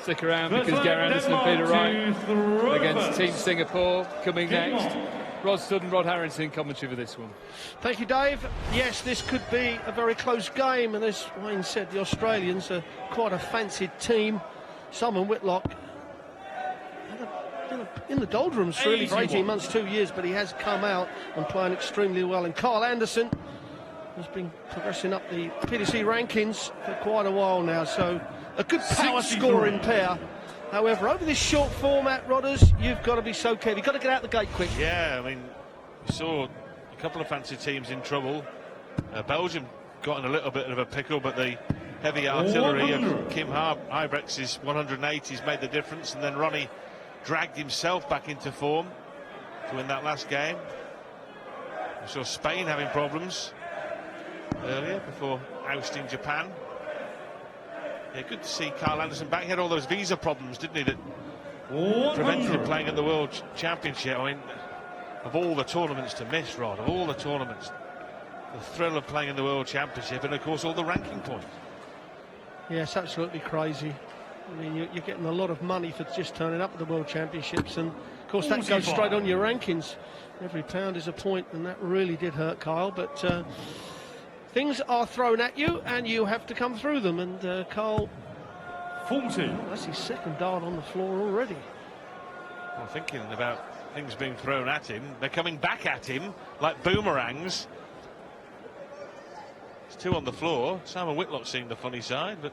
Stick around because Gary Anderson and Peter Wright against Team Singapore coming next. Rod Studden, Rod Harrington, commentary for this one. Thank you, Dave. Yes, this could be a very close game, and as Wayne said, the Australians are quite a fancied team. Simon Whitlock in the doldrums really for 18 months, 2 years, but he has come out and playing extremely well. And Kyle Anderson has been progressing up the PDC rankings for quite a while now, so a good power scoring pair. However, over this short format, Rodders, you've got to be so careful. You've got to get out the gate quick. Yeah, I mean, you saw a couple of fancy teams in trouble. Belgium got in a little bit of a pickle, but the heavy artillery of Kim Huybrechts' 180s made the difference, and then Ronnie dragged himself back into form to win that last game. We saw Spain having problems earlier before ousting Japan. Yeah, good to see Kyle Anderson back. He had all those visa problems, didn't he, that prevented him playing at the World Championship. I mean, of all the tournaments to miss, Rod, of all the tournaments, the thrill of playing in the World Championship, and of course all the ranking points. Yes, absolutely crazy. I mean, you're getting a lot of money for just turning up at the World Championships, and of course that goes straight on your rankings. Every pound is a point, and that really did hurt Kyle, but things are thrown at you and you have to come through them, and Kyle, 40. That's his second dart on the floor already. Well, thinking about things being thrown at him, they're coming back at him like boomerangs. There's two on the floor. Simon Whitlock seeing the funny side, but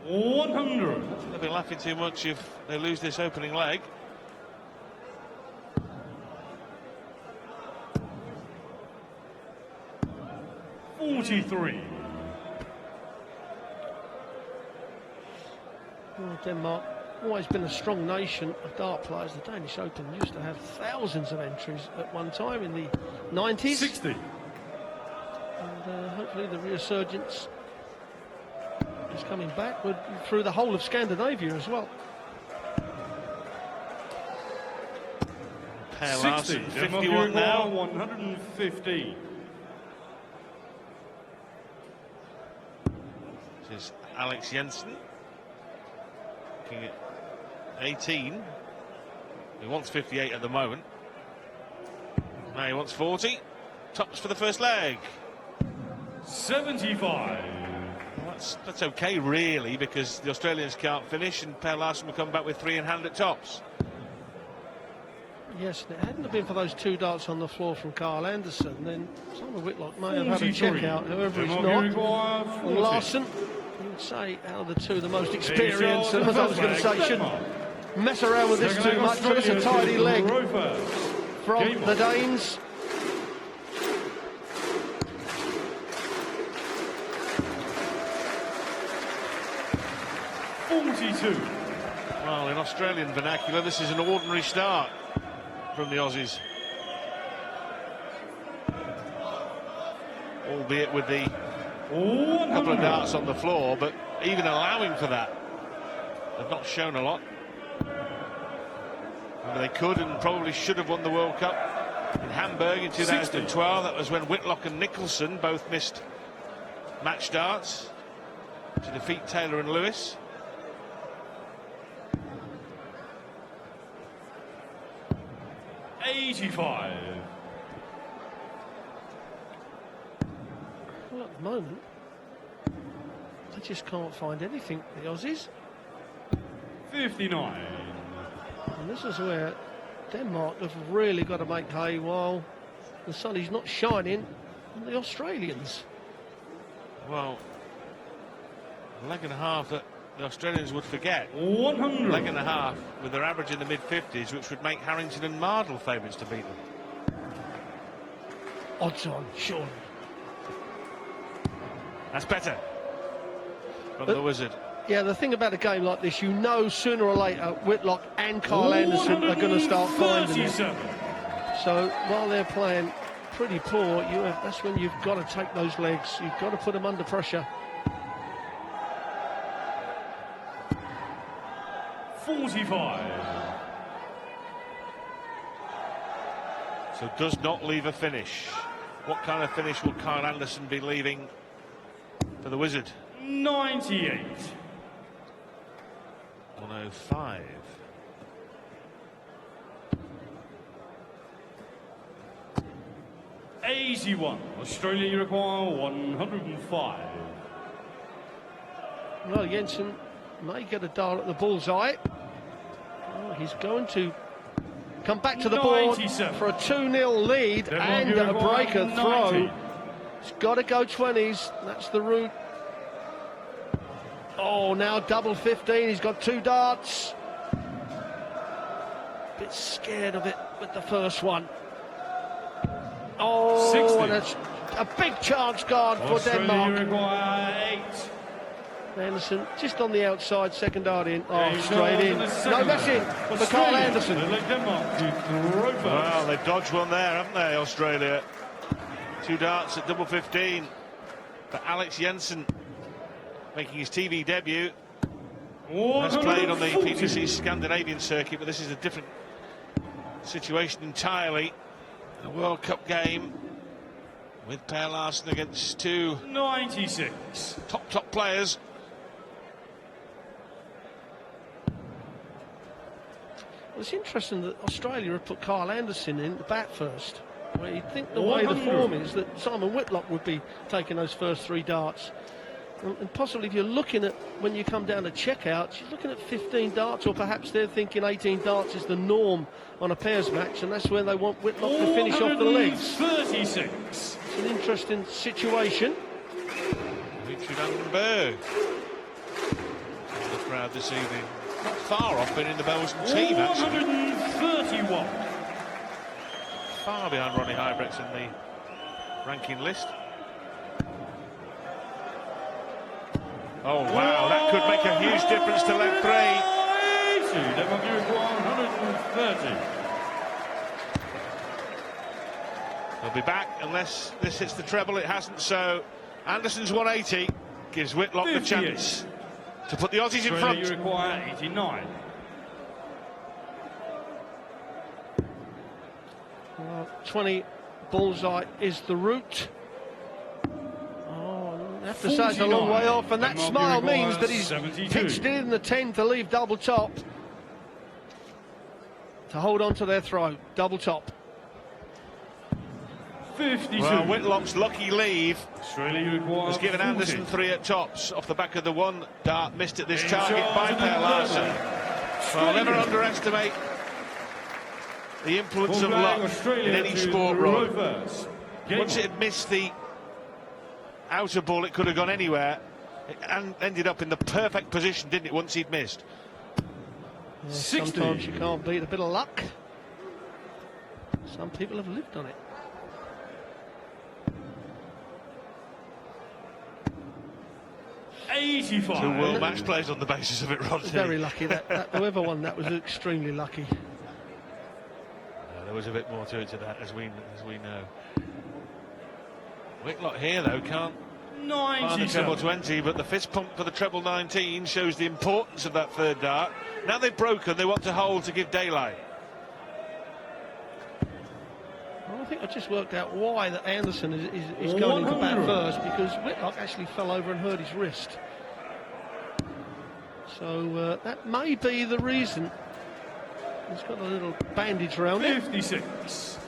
100. They'll be laughing too much if they lose this opening leg. Well, Denmark, always been a strong nation of dart players. The Danish Open used to have thousands of entries at one time in the 90s. 60. And hopefully the resurgence is coming back through the whole of Scandinavia as well. Per 60. Larsen, 51 now. 150. This is Alex Jensen. Looking at 18. He wants 58 at the moment. Now he wants 40. Tops for the first leg. 75. Well, that's okay, really, because the Australians can't finish, and Per Larsen will come back with 3 in hand at tops. Yes, and it hadn't been for those two darts on the floor from Kyle Anderson, then Simon Whitlock may have had a check out, however it's not. And Larsen, you would say, out of the two, the most experienced, and as I was going to say, shouldn't mess around with this too much, but it's a tidy leg from the Danes. Well, in Australian vernacular, this is an ordinary start from the Aussies. Albeit with the couple of darts on the floor, but even allowing for that, they've not shown a lot. I mean, they could and probably should have won the World Cup in Hamburg in 2012. That was when Whitlock and Nicholson both missed match darts to defeat Taylor and Lewis. Well, at the moment, they just can't find anything, the Aussies. 59. And this is where Denmark have really got to make hay while the sun is not shining on the Australians. Well, a leg and a half that the Australians would forget. 100. Leg and a half with their average in the mid-50s, which would make Harrington and Mardle favourites to beat them. Odds on, surely. That's better from the Wizard. Yeah, the thing about a game like this, you know sooner or later Whitlock and Kyle Anderson are going to start finding it. So while they're playing pretty poor, that's when you've got to take those legs. You've got to put them under pressure. 45. So does not leave a finish. What kind of finish will Kyle Anderson be leaving for the Wizard? 98. 105. Easy one. Australia, you require 105. Well, Jensen may get a dart at the bullseye. Oh, he's going to come back to the board 97. for a 2-0 lead and a breaker throw. He's got to go 20s. That's the route. Oh, now double 15. He's got 2 darts. Bit scared of it with the first one. Oh, 60. That's a big chance guard for Australia, Denmark. you require 8. Anderson just on the outside, second dart in. Oh, He's straight in. the No, second that's in dart. for Carl Australia, Anderson. they let Denmark to throw first. Well, they've dodged one there, haven't they, Australia? 2 darts at double 15 for Alex Jensen, making his TV debut. Has played on the 140. PTC Scandinavian circuit, but this is a different situation entirely. A World Cup game with Per Larsen against 2 96. top players. Well, it's interesting that Australia have put Carl Anderson in the bat first, where you'd think the way the 100. form is that Simon Whitlock would be taking those first 3 darts. And possibly if you're looking at, when you come down to checkouts, you're looking at 15 darts, or perhaps they're thinking 18 darts is the norm on a pairs match, and that's where they want Whitlock to finish off the legs. 36. It's an interesting situation. Richard Annenberg in the crowd this evening. Not far off being in the Belgian team, actually. 131. Far behind Ronnie Huybrechts in the ranking list. Oh wow, that could make a huge difference to leg 3. Denmark, you require 130. They'll be back unless this hits the treble. It hasn't, so Anderson's 180 gives Whitlock the 58. chance to put the Aussies in Australia, you front. require 89. Well, 20 bullseye is the route. Oh, I have to say it's a long way off, and that Denmark, smile you require means that he's 72. pitched it in the 10 to leave double top. To hold on to their throw, double top. 52. Well, Whitlock's lucky leave Australia, you require has given 40. Anderson 3 at tops off the back of the 1 dart missed at this In target by charge Per of the Larsen. level. Well, never underestimate the influence of Full flag, luck Australia in any to sport, throw Rod. first. Game Once on. it had missed the outer ball, it could have gone anywhere. And ended up in the perfect position, didn't it, once he'd missed? Yeah, 60. sometimes you can't beat a bit of luck. Some people have lived on it. $85. 2 world match plays on the basis of it, Rod. Very lucky. That whoever won that was extremely lucky. There was a bit more to it to that, as we know. Whitlock here, though, can't find the treble 97. 20, but the fist pump for the treble 19 shows the importance of that 3rd dart. Now they've broken, they want to hold to give daylight. Well, I think I just worked out why that Anderson is going into bat 100. first, because Whitlock actually fell over and hurt his wrist. So that may be the reason. He's got a little bandage around it. 56.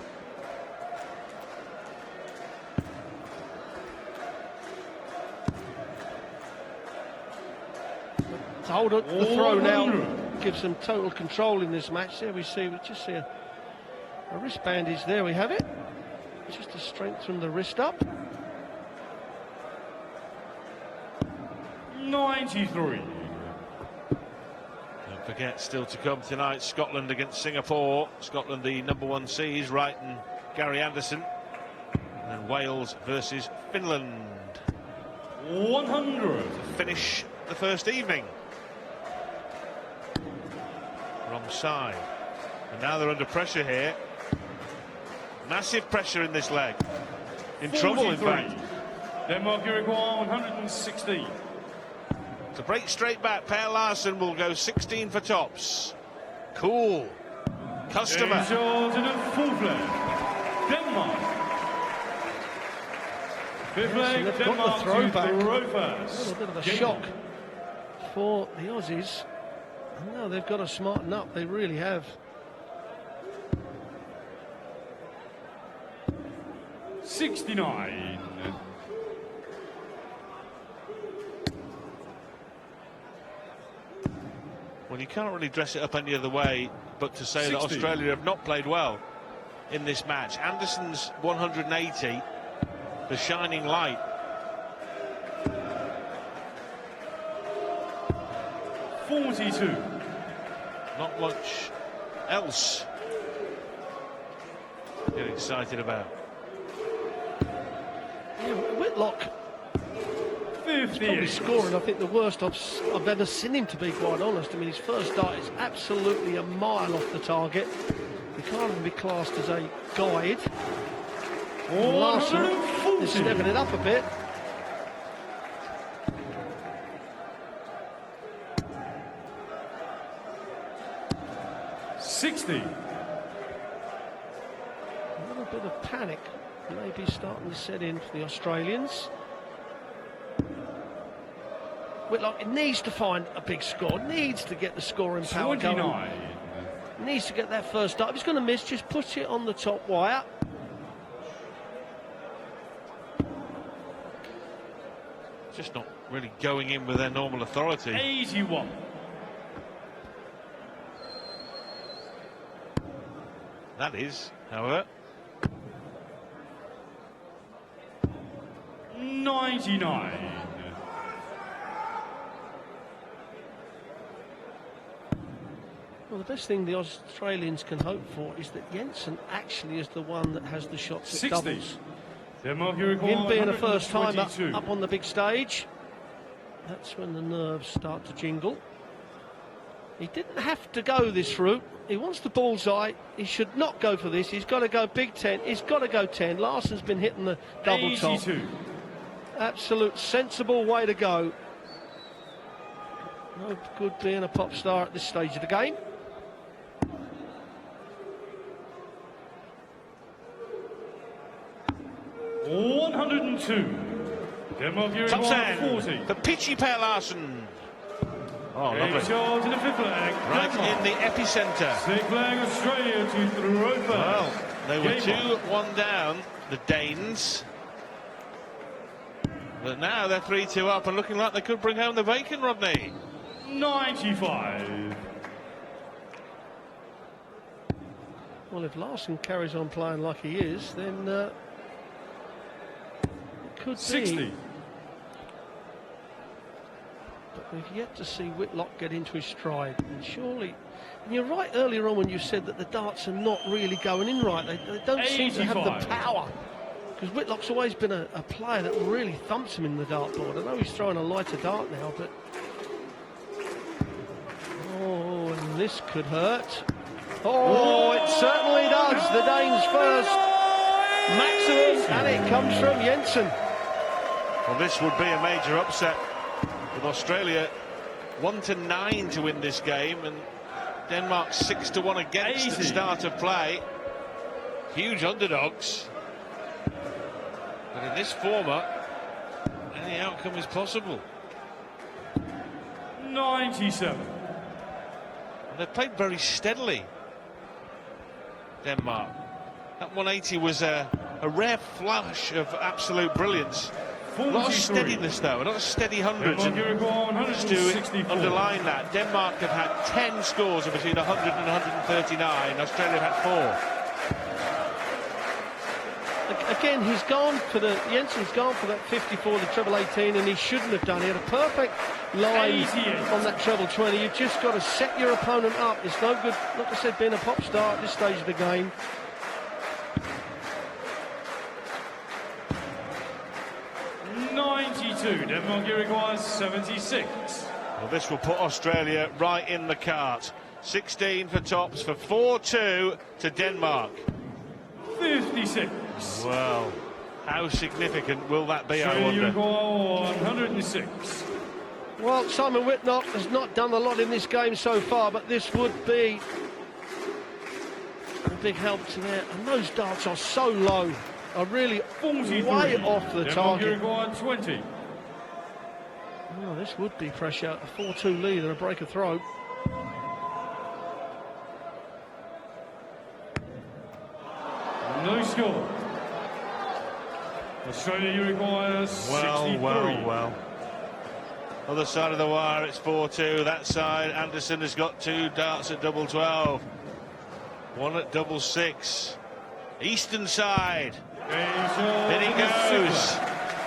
To hold up the throw now 100. gives them total control in this match. There we just see a wrist bandage. There we have it. Just to strengthen the wrist up. 93. Don't forget, still to come tonight, Scotland against Singapore. Scotland, the #1 seeds, Wright and Gary Anderson. And then Wales versus Finland. 100. Finish the first evening. Wrong side. And now they're under pressure here. Massive pressure in this leg. In trouble, in 43. fact. Denmark, you require 116. To break straight back, Per Larsen will go 16 for tops. Cool. Customer. Change to the full flag. Denmark. Fifth So leg, they've got Denmark the throw to back. throw A first. little bit of a Game shock on. for the Aussies. No, they've got to smarten up. They really have. $69. Well, you can't really dress it up any other way but to say that Australia have not played well in this match. Anderson's 180, the shining light. $42. Not much else to get excited about. Yeah, Whitlock 50. probably scoring, I think, the worst I've ever seen him, to be quite honest. I mean, his first dart is absolutely a mile off the target. He can't even be classed as a guide. Larson is stepping it up a bit. $60. A little bit of panic maybe starting to set in for the Australians. Whitlock needs to find a big score, needs to get the scoring power going. 29. Needs to get that first dart. If he's going to miss, just push it on the top wire. Just not really going in with their normal authority. 81. That is, however. 99. Well, the best thing the Australians can hope for is that Jensen actually is the one that has the shots at 60. doubles. Denmark, you require Him being a first time up 122. on the big stage, that's when the nerves start to jingle. He didn't have to go this route. He wants the bullseye. He should not go for this. He's got to go big 10. He's got to go 10. Larson's been hitting the double 82. top. Absolute sensible way to go. No good being a pop star at this stage of the game. $102. Denmark, you Top require 10 40. for Peachy Per Larson. Oh, Game lovely. charge in the fifth leg. Right Denmark. in the epicenter. Sixth leg, Australia to throw first. Well, they were Game on. 2-1 down, the Danes. But now they're 3-2 up and looking like they could bring home the bacon, Rodney. 95. Well, if Larson carries on playing like he is, then it could 60. be. But we've yet to see Whitlock get into his stride. And surely, and you're right earlier on when you said that the darts are not really going in right. They don't seem to have 85. the power. Because Whitlock's always been a player that really thumps him in the dartboard. I know he's throwing a lighter dart now, but... Oh, and this could hurt. Oh, it certainly does. The Danes first. Maximum, and it comes from Jensen. Well, this would be a major upset with Australia 1-9 to win this game and Denmark 6-1 against 80. at the start of play. Huge underdogs. But in this format, any outcome is possible. 97. And they've played very steadily, Denmark. That 180 was a rare flash of absolute brilliance. A lot of 43. steadiness, though, a lot of steady hundreds. Denmark, And Uruguay, just to 164. underline that, Denmark have had 10 scores of between 100 and 139. Australia have had 4. Again, he's gone for Jensen's gone for that 54, the treble 18, and he shouldn't have done. He had a perfect line 88. on that treble 20. You've just got to set your opponent up. It's no good, like I said, being a pop star at this stage of the game. Denmark, Uruguay 76. Well, this will put Australia right in the cart. 16 for tops for 4-2 to Denmark. 56. Well, how significant will that be, I Australia, wonder? Uruguay 106. Well, Simon Whitlock has not done a lot in this game so far, but this would be a big help to there. And those darts are so low, are really 43. way off the Denmark, target. Uruguay 20. Oh, this would be pressure, a 4-2 lead and a break of throw. score. Australia, you require 63. Well. Other side of the wire, it's 4-2. That side, Anderson has got 2 darts at double 12. 1 at double 6. Eastern side. In he goes.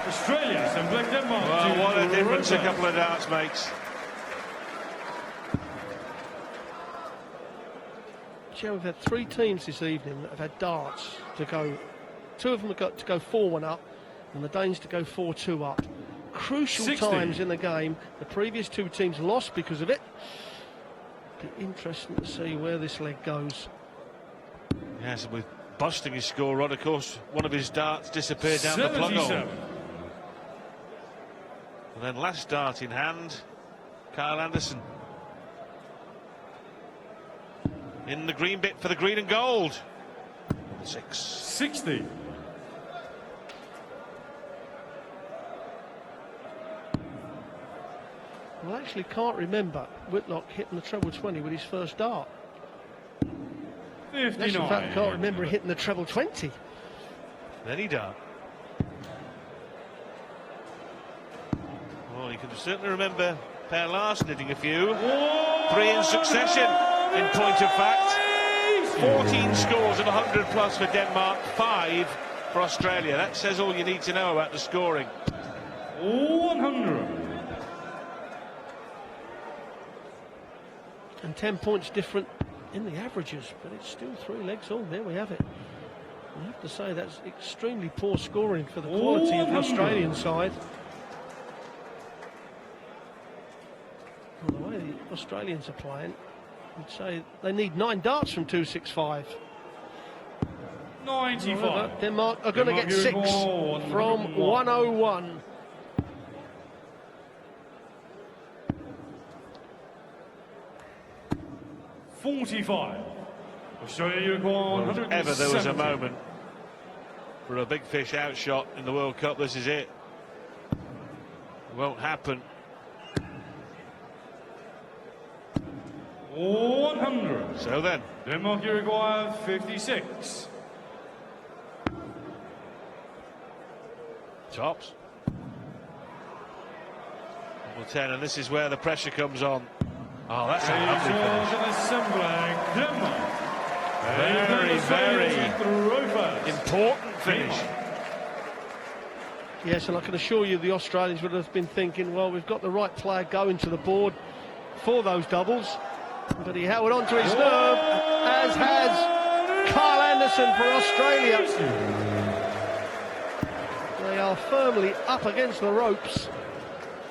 Australia, and Black Denmark. Well, what a difference a couple of darts makes. Joe, we've had 3 teams this evening that have had darts to go. 2 of them have got to go 4-1 up, and the Danes to go 4-2 up. Crucial 60. times in the game. The previous 2 teams lost because of it. Be interesting to see where this leg goes. Yes, with busting his score rod, of course, one of his darts disappeared down the plug hole. And then last dart in hand, Kyle Anderson. In the green bit for the green and gold. 60. Well, I actually can't remember Whitlock hitting the treble 20 with his first dart. 59. Actually, in fact, I can't remember hitting the treble 20. Then he dart. Well, you can certainly remember Per Larsen hitting a few. 3 in succession, in point of fact. 14 scores of 100 plus for Denmark, 5 for Australia. That says all you need to know about the scoring. 100. And 10 points different in the averages, but it's still 3 legs on. There we have it. I have to say that's extremely poor scoring for the quality of the Australian side. Well, the way the Australians are playing, I'd say they need 9 darts from 265. 95. However, Denmark are going to get 6 from 101. Australia, you require 170. Ever there was a moment for a big fish outshot in the World Cup, this is it. Won't happen. 100. So then, Denmark, you require 56. tops. Double 10, and this is where the pressure comes on. Oh, that's a lovely finish. Very important finish. Yes, and I can assure you the Australians would have been thinking, well, we've got the right player going to the board for those doubles. But he held on to his nerve, as has Kyle Anderson for Australia. They are firmly up against the ropes.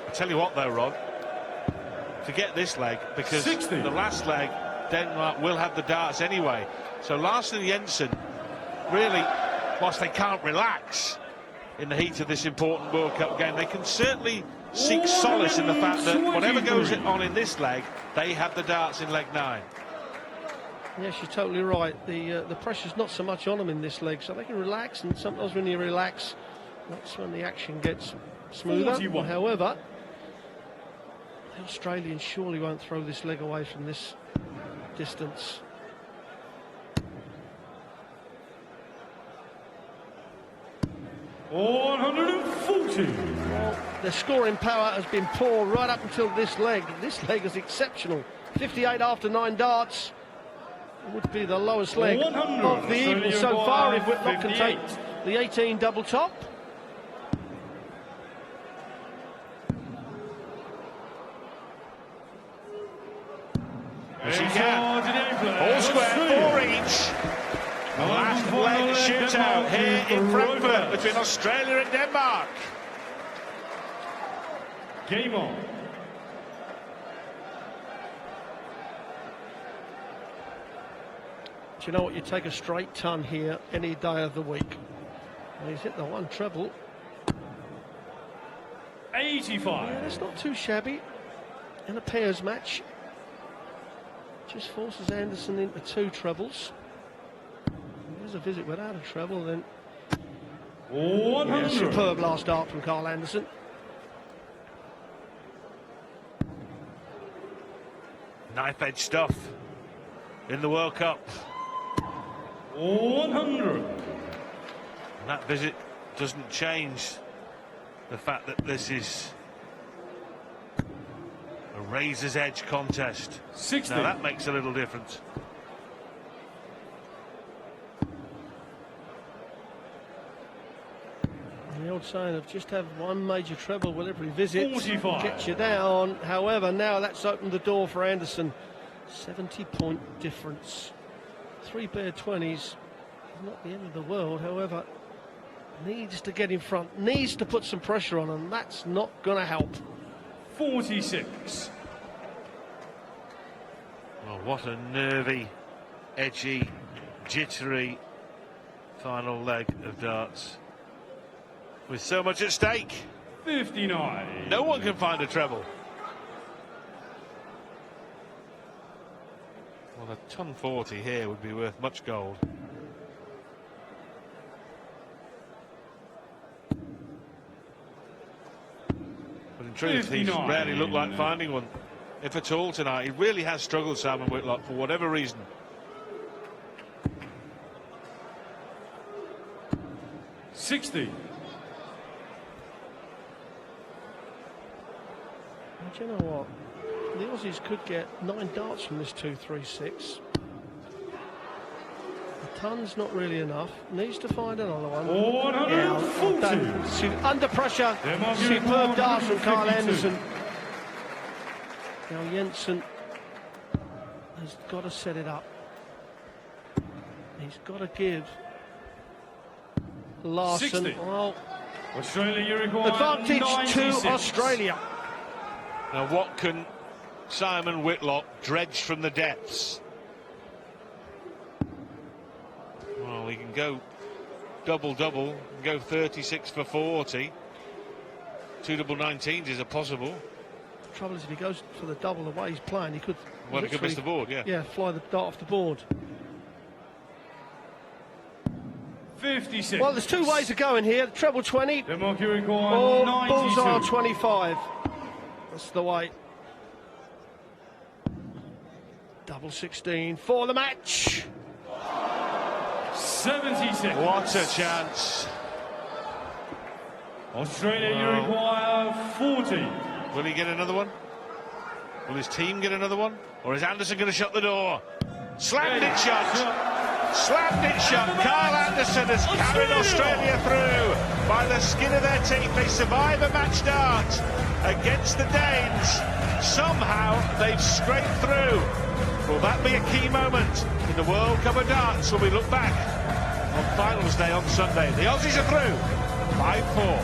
I tell you what though, Rod, forget this leg, because 60. The last leg, Denmark will have the darts anyway. So Larsen and Jensen, really, whilst they can't relax in the heat of this important World Cup game, they can certainly seek solace in the fact that whatever goes on in this leg, they have the darts in leg 9. Yes, you're totally right. The pressure's not so much on them in this leg, so they can relax, and sometimes when you relax, that's when the action gets smoother. 41. However, the Australians surely won't throw this leg away from this distance. Well, the scoring power has been poor right up until this leg. This leg is exceptional. 58 after 9 darts. It would be the lowest leg of the evening so far if Whitlock can take the 18 double top. As he can. All square, 4 each. The last leg shootout here in Frankfurt between Australia and Denmark. Game on. Do you know what? You take a straight ton here any day of the week. And he's hit the 1 treble. 85. Yeah, that's not too shabby in a pairs match. Just forces Anderson into 2 trebles. There's a visit without a treble, then. 100. Yeah, superb last dart from Kyle Anderson. Knife-edge stuff in the World Cup. 100. And that visit doesn't change the fact that this is a razor's edge contest. 60. Now that makes a little difference. The old saying of just have one major treble with every visit 45. gets you down. However, now that's opened the door for Anderson. 70-point difference. 3 bare 20s. Not the end of the world, however, needs to get in front, needs to put some pressure on, and that's not going to help. 46. Oh, what a nervy, edgy, jittery final leg of darts. With so much at stake. 59. No one can find a treble. Well, a ton 40 here would be worth much gold. But in truth, he's 59. rarely looked like finding one, if at all, tonight. He really has struggled, Simon Whitlock, for whatever reason. $60. Do you know what? The Aussies could get 9 darts from this 2-3-6. A ton's not really enough. Needs to find another one. 140. Under pressure. Denmark Superb dart from Carl 152. Anderson. Now Jensen has got to set it up. He's got to give Larson. 60. Well, Australia, you require advantage 96. to Australia. Now, what can Simon Whitlock dredge from the depths? Well, he can go double-double, go 36 for 40. 2 double 19s is a possible. The trouble is, if he goes for the double the way he's playing, he could. Well, he could miss the board, yeah. Yeah, fly the dart off the board. 56. Well, there's 2 ways of going here. The treble 20 Denmark, you require or 92. bullseye 25. That's the way. Double 16 for the match. 76. What a chance. Australia, you Wow. require 40. Will he get another one? Will his team get another one? Or is Anderson going to shut the door? Slammed it shut. Slammed it shut. Carl Anderson has carried Australia through by the skin of their teeth. They survive a match dart against the Danes. Somehow they've scraped through. Will that be a key moment in the World Cup of Darts when we look back on finals day on Sunday? The Aussies are through 5-4.